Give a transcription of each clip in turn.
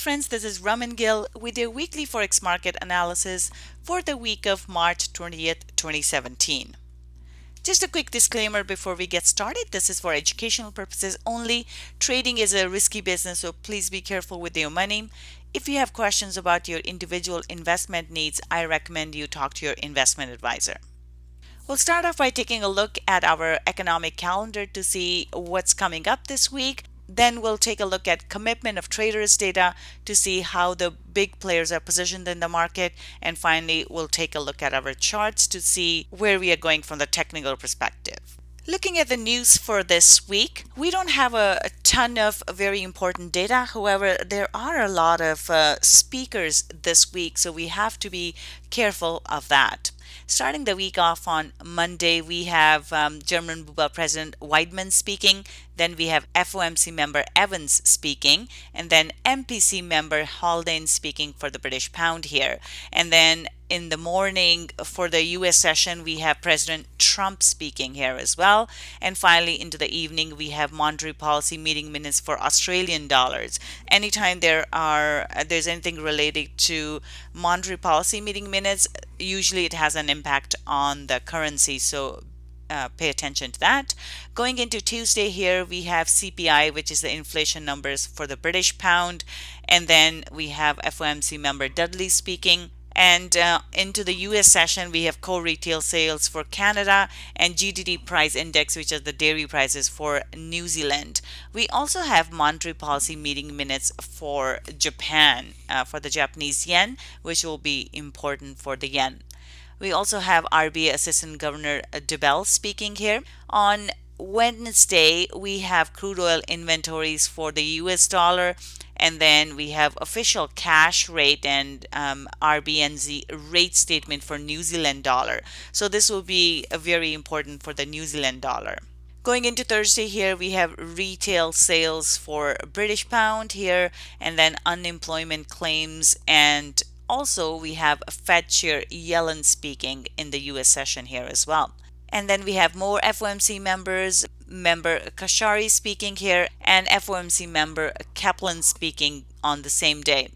friends, this is Raman Gill with your weekly Forex market analysis for the week of March 20th, 2017. Just a quick disclaimer before we get started. This is for educational purposes only. Trading is a risky business, so please be careful with your money. If you have questions about your individual investment needs, I recommend you talk to your investment advisor. We'll start off by taking a look at our economic calendar to see what's coming up this week. Then we'll take a look at commitment of traders data to see how the big players are positioned in the market. And finally, we'll take a look at our charts to see where we are going from the technical perspective. Looking at the news for this week, we don't have a ton of very important data. However, there are a lot of speakers this week, so we have to be careful of that. Starting the week off on Monday, we have German Bundesbank President Weidmann speaking. Then we have FOMC member Evans speaking, and then MPC member Haldane speaking for the British pound here. And then in the morning for the US session, we have President Trump speaking here as well. And finally, into the evening, we have monetary policy meeting minutes for Australian dollars. Anytime there's anything related to monetary policy meeting minutes, usually it has an impact on the currency. So pay attention to that. Going into Tuesday here, we have CPI, which is the inflation numbers for the British pound. And then we have FOMC member Dudley speaking. And into the US session, we have core retail sales for Canada and GDP price index, which are the dairy prices for New Zealand. We also have monetary policy meeting minutes for Japan, for the Japanese yen, which will be important for the yen. We also have RBA Assistant Governor DeBell speaking here. On Wednesday, we have crude oil inventories for the US dollar, and then we have official cash rate and RBNZ rate statement for New Zealand dollar. So this will be very important for the New Zealand dollar. Going into Thursday here, we have retail sales for British pound here, and then unemployment claims, and also we have Fed Chair Yellen speaking in the US session here as well. And then we have more FOMC members, member Kashari speaking here, and FOMC member Kaplan speaking on the same day.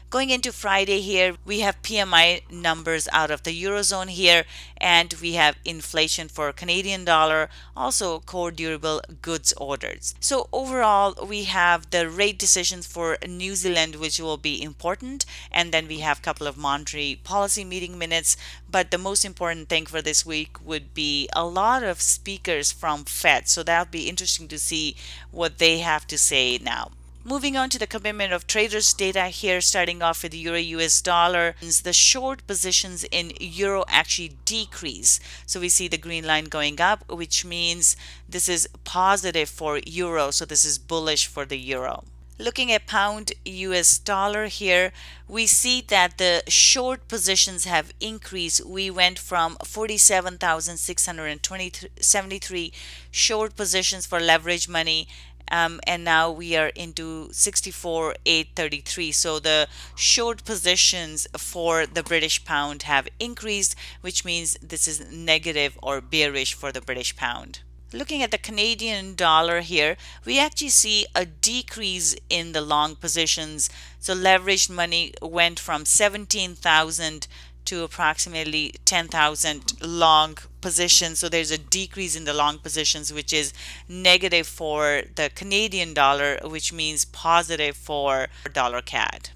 Going into Friday here, we have PMI numbers out of the Eurozone here, and we have inflation for Canadian dollar, also core durable goods orders. So overall, we have the rate decisions for New Zealand, which will be important, and then we have a couple of monetary policy meeting minutes. But the most important thing for this week would be a lot of speakers from Fed. So that'll be interesting to see what they have to say now. Moving on to the commitment of traders data here, starting off with the Euro US dollar. The short positions in Euro actually decrease. So we see the green line going up, which means this is positive for Euro. So this is bullish for the Euro. Looking at pound US dollar here, we see that the short positions have increased. We went from 47,673 short positions for leverage money, and now we are into 64,833. So the short positions for the British pound have increased, which means this is negative or bearish for the British pound. Looking at the Canadian dollar here, we actually see a decrease in the long positions. So leveraged money went from 17,000 to approximately 10,000 long positions. So there's a decrease in the long positions, which is negative for the Canadian dollar, which means positive for dollar CAD.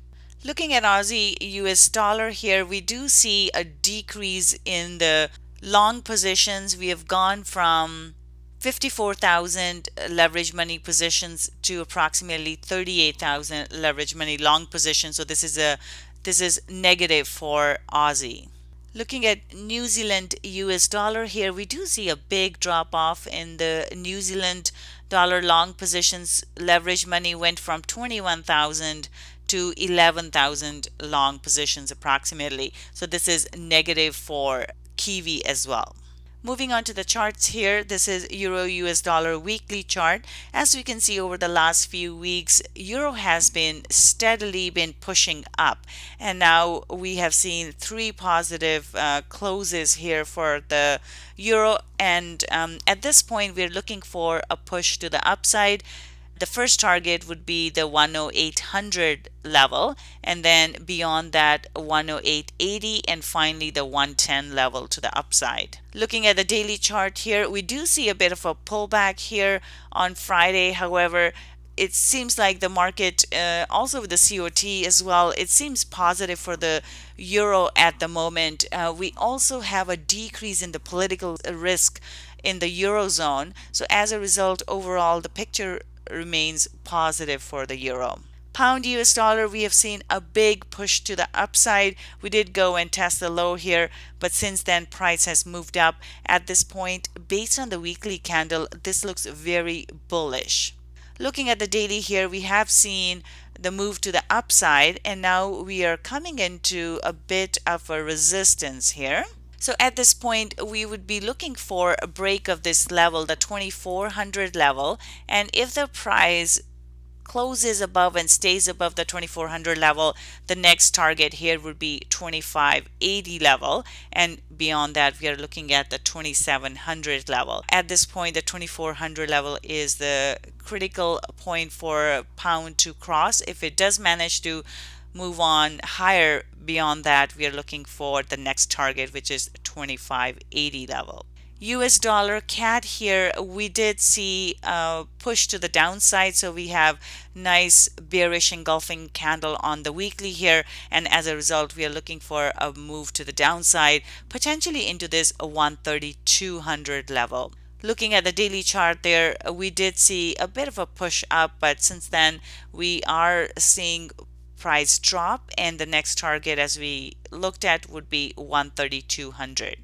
Looking at Aussie US dollar here, we do see a decrease in the long positions. We have gone from 54,000 leverage money positions to approximately 38,000 leverage money long positions. So this is negative for Aussie. Looking at New Zealand US dollar here, we do see a big drop off in the New Zealand dollar long positions. Leverage money went from 21,000 to 11,000 long positions approximately. So this is negative for Kiwi as well. Moving on to the charts here, this is Euro US dollar weekly chart. As we can see, over the last few weeks, Euro has been steadily pushing up, and now we have seen three positive closes here for the Euro, and at this point we're looking for a push to the upside. The first target would be the 10800 level, and then beyond that 10880, and finally the 110 level to the upside. Looking at the daily chart here, we do see a bit of a pullback here on Friday. However, it seems like the market, also with the COT as well, it seems positive for the euro at the moment. We also have a decrease in the political risk in the eurozone. So as a result, overall, the picture remains positive for the euro. Pound US dollar, we have seen a big push to the upside. We did go and test the low here, but since then price has moved up. At this point, based on the weekly candle, this looks very bullish. Looking at the daily here, we have seen the move to the upside, and now we are coming into a bit of a resistance here. So at this point, we would be looking for a break of this level, the 2400 level, and if the price closes above and stays above the 2400 level, the next target here would be 2580 level, and beyond that we are looking at the 2700 level. At this point, the 2400 level is the critical point for pound to cross. If it does manage to move on higher beyond that, we are looking for the next target, which is 2580 level. US dollar CAD here, we did see a push to the downside, so we have nice bearish engulfing candle on the weekly here, and as a result we are looking for a move to the downside, potentially into this 13200 level. Looking at the daily chart there, we did see a bit of a push up, but since then we are seeing price drop, and the next target as we looked at would be 13200.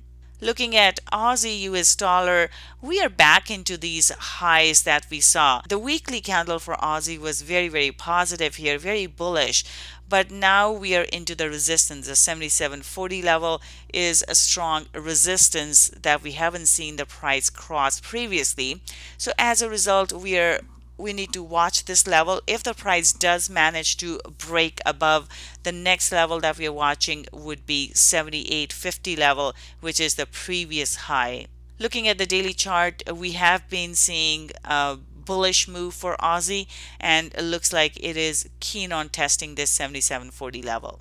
Looking at Aussie US dollar, we are back into these highs that we saw. The weekly candle for Aussie was very positive here, very bullish. But now we are into the resistance. The 77.40 level is a strong resistance that we haven't seen the price cross previously. So as a result, we need to watch this level. If the price does manage to break above, the next level that we are watching would be 78.50 level, which is the previous high. Looking at the daily chart, we have been seeing a bullish move for Aussie, and it looks like it is keen on testing this 77.40 level.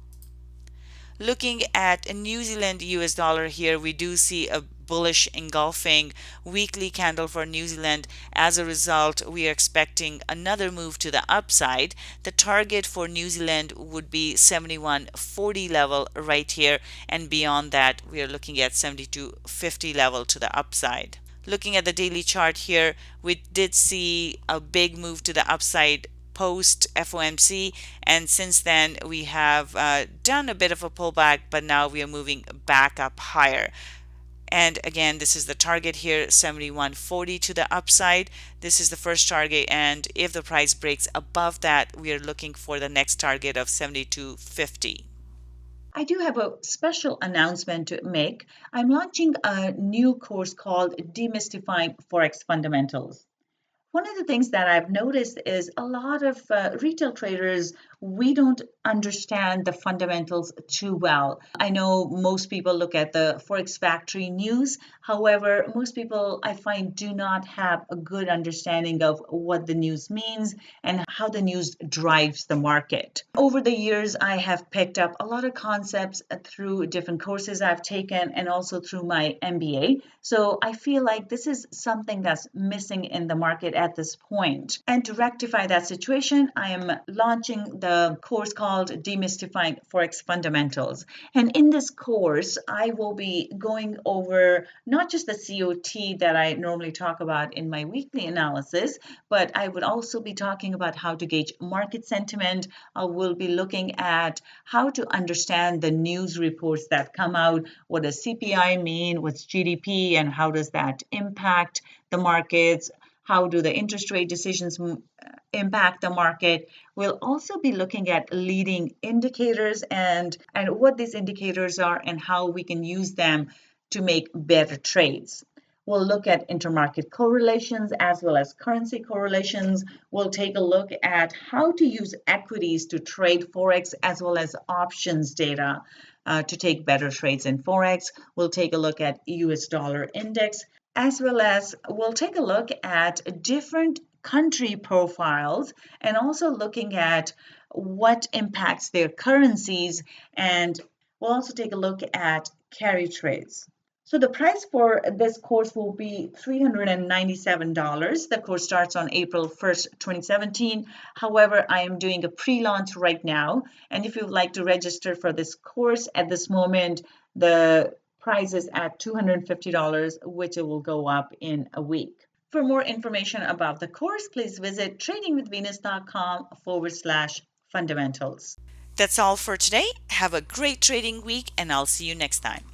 Looking at New Zealand US dollar here, we do see a bullish engulfing weekly candle for New Zealand. As a result, we are expecting another move to the upside. The target for New Zealand would be 71.40 level right here, and beyond that we are looking at 72.50 level to the upside. Looking at the daily chart here, we did see a big move to the upside post FOMC, and since then we have done a bit of a pullback, but now we are moving back up higher. And again, this is the target here, 71.40 to the upside. This is the first target, and if the price breaks above that, we are looking for the next target of 72.50. I do have a special announcement to make. I'm launching a new course called Demystifying Forex Fundamentals. One of the things that I've noticed is a lot of retail traders, we don't understand the fundamentals too well. I know most people look at the Forex Factory news. However, most people I find do not have a good understanding of what the news means and how the news drives the market. Over the years, I have picked up a lot of concepts through different courses I've taken and also through my MBA. So I feel like this is something that's missing in the market at this point. And to rectify that situation, I am launching the course called Demystifying Forex Fundamentals. And in this course, I will be going over not just the COT that I normally talk about in my weekly analysis, but I would also be talking about how to gauge market sentiment. I will be looking at how to understand the news reports that come out. What does CPI mean? What's GDP? And how does that impact the markets? How do the interest rate decisions impact the market? We'll also be looking at leading indicators and what these indicators are and how we can use them to make better trades. We'll look at intermarket correlations as well as currency correlations. We'll take a look at how to use equities to trade Forex as well as options data to take better trades in Forex. We'll take a look at US dollar index, as well as we'll take a look at different country profiles, and also looking at what impacts their currencies. And we'll also take a look at carry trades. So the price for this course will be $397. The course starts on April 1st, 2017. However, I am doing a pre-launch right now. And if you'd like to register for this course at this moment, the price is at $250, which it will go up in a week. For more information about the course, please visit tradingwithvenus.com/fundamentals. That's all for today. Have a great trading week, and I'll see you next time.